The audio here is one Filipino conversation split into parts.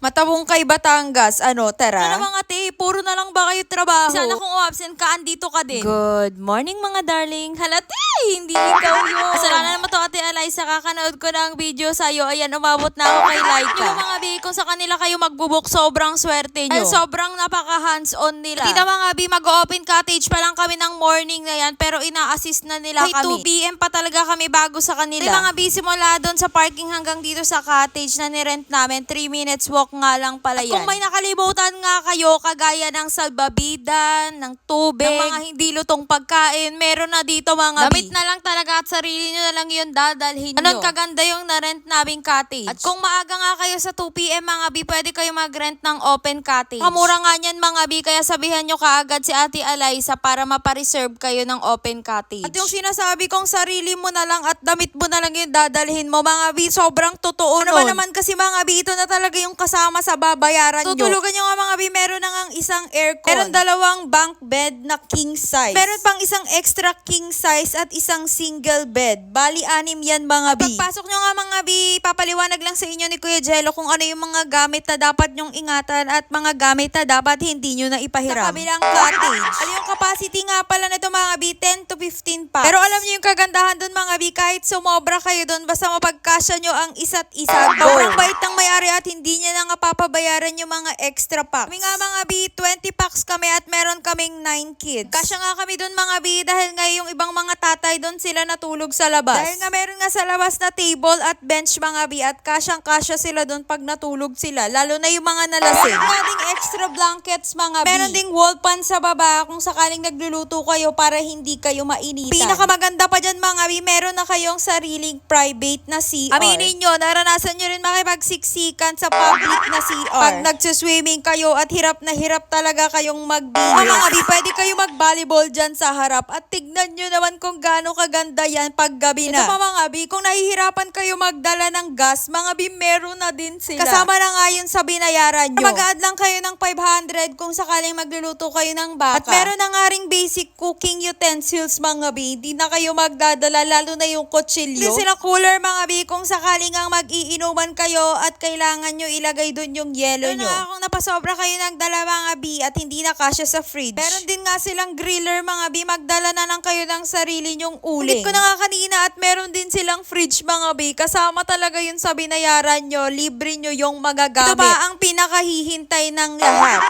Matabungkay, Batangas. Ano, tara? Ano mga te, puro na lang ba kayo trabaho? Sana kung absent ka, andito ka din. Good morning mga darling. Halate, hindi ikaw yun. Kasalanan naman to Ate Eliza, kakanood ko ng video sa'yo. Ayan, umabot na ako kay Laika. Yung mga bi, kung sa kanila kayo magbubuk, sobrang swerte nyo. Ay, sobrang napaka hands-on nila. Tita mga bi, mag-open cottage pa lang kami ng morning na yan, pero ina-assist na nila kami. 2 p.m. pa talaga kami bago sa kanila. May mga bi, simula doon sa parking hanggang dito sa cottage na nirent namin, 3 minutes walk nga lang pala yan. At kung may nakalimutan nga kayo, kagaya ng salbabidan, ng tubig, ng mga hindi lutong pagkain, meron na dito mga damit na lang talaga at sarili nyo na lang yun dadalhin nyo. Anong kaganda yung na-rent naming cottage. At kung maaga nga kayo sa 2 p.m. mga bi, pwede kayo mag-rent ng open cottage. Kamura nga niyan mga bi, kaya sabihan nyo kaagad si Ate Eliza para mapareserve kayo ng open cottage. At yung sinasabi kong sarili mo na lang at damit mo na lang yung dadalhin mo mga bi, sobrang totoo nun. Ano ba naman kasi mga bi, ito na talaga yung kasama sa babayaran nyo. Tutulugan nyo nga mga bi, meron na ngang isang aircon. Meron 2 bunk bed na king size. Meron pang isang extra king size at isang single bed. Bali, 6 yan mga bi. Pagpasok nyo nga mga bi, papaliwanag lang sa inyo ni Kuya Jello kung ano yung mga gamit na dapat nyong ingatan at mga gamit na dapat hindi nyo na ipahiram. Sa kabilang cottage. Yung capacity nga pala nito mga bi, 10 to 15 packs. Pero alam nyo yung kagandahan dun mga bi, kahit sumobra kayo dun, basta mapagkasya nyo ang isa't isa. Sobrang bait ng may-ari at hindi niya na nga papabayaran yung mga extra packs. Kami nga mga bi, 20 packs kami at meron kaming 9 kids. Kasya nga kami dun mga bi dahil nga yung ibang mga tatay dun sila natulog sa labas. Dahil nga meron nga sa labas na table at bench mga bi at kasyang-kasya sila dun pag natulog sila. Lalo na yung mga nalasing. Meron ding extra blankets mga bi. Meron ding wall pan sa baba kung sakaling nagluluto kayo para hindi kayo mainitan. Pinakamaganda pa dyan mga bi, meron na kayong sariling private na CR. Aminin nyo, naranasan nyo rin makipagsiksikan sa public na CR. Pag nagsiswimming kayo at hirap na hirap talaga kayong magbihis. Mga bi, pwede kayo mag-volleyball dyan sa harap at tignan nyo naman kung gaano kaganda yan pag gabi na. Ito pa mga bi, kung nahihirapan kayo magdala ng gas, mga bi, meron na din sila. Kasama na nga yun sa binayaran nyo. Mag-add lang kayo ng 500 kung sakaling magluluto kayo ng baka. At meron na nga ring basic cooking utensils mga bi, hindi na kayo magdadala, lalo na yung kutsilyo. Hindi sila cooler mga bi, kung sakaling ang mag-iinuman kayo at kailangan nyo ilagay dun yung yelo nyo. Ano kung napasobra kayo ng dala mga bi at hindi na kasya sa fridge. Meron din nga silang griller mga bi, magdala na lang kayo ng sarili nyong uling. Ulit ko na nga kanina at meron din silang fridge mga bi, kasama talaga yun sa binayaran nyo, libre nyo yung magagamit. Ito pa ang pinakahihintay ng lahat.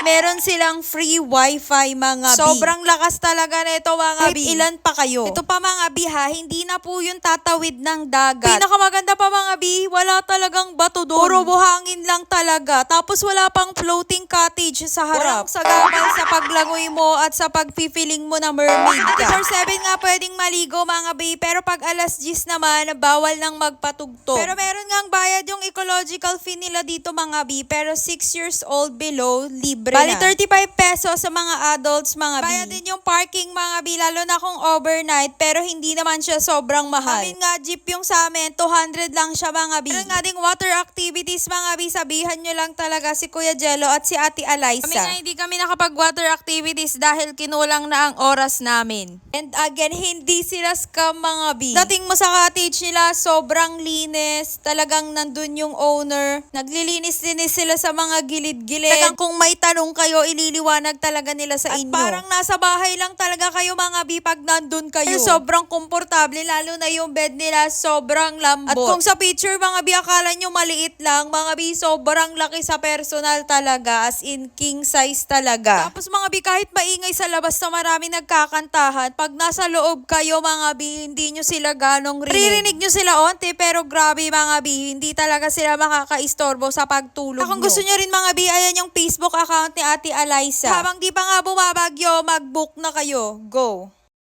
Meron silang free wifi mga bi. Sobrang lakas talaga nito mga bi. Ilan pa kayo? Ito pa mga bi ha, hindi na po yung tatawid ng dagat. Pinakamaganda pa mga bi, wala talagang bato doon. Puro buhangin lang talaga. Tapos wala pang floating cottage sa harap. Walang sagabal sa paglangoy mo at sa pagpipiling mo na mermaid ka. 24/7 nga pwedeng maligo mga bi, pero pag alas 10 naman, bawal nang magpatugtog. Pero meron ngang bayad yung ecological fee nila dito mga bi, pero 6 years old below, libre Bali, na. 35 pesos sa mga adults mga bi. Bayad din yung parking mga bi, lalo na kung overnight, pero hindi naman siya sobrang mahal. Amin nga, jeep yung sa amin, 200 lang siya mga bi. Meron nga ding water activities mga bi, sabihan nyo lang talaga si Kuya Jello at si Ate Eliza. Kami nga hindi kami nakapag-water activities dahil kinulang na ang oras namin. And again, hindi sila scam mga bi. Dating mo sa cottage nila, sobrang linis. Talagang nandun yung owner. Naglilinis-linis sila sa mga gilid-gilid. Talagang kung may tanong kayo, ililiwanag talaga nila sa inyo. At parang nasa bahay lang talaga kayo mga bi pag nandun kayo. Pero sobrang komportable, lalo na yung bed nila, sobrang lambot. At kung sa picture mga bi, akala nyo maliit lang, mga bi, sobrang laki sa personal talaga. As in, king size talaga. Tapos mga bi, kahit maingay sa labas na marami nagkakantahan, pag nasa loob kayo mga bi, hindi nyo sila ganong rinig. Ririnig nyo sila onte, pero grabe mga bi, hindi talaga sila makakaistorbo sa pagtulog nyo. Kung gusto nyo rin mga bi, ayan yung Facebook account ni Ate Eliza. Habang di pa nga bumabagyo, mag-book na kayo. Go!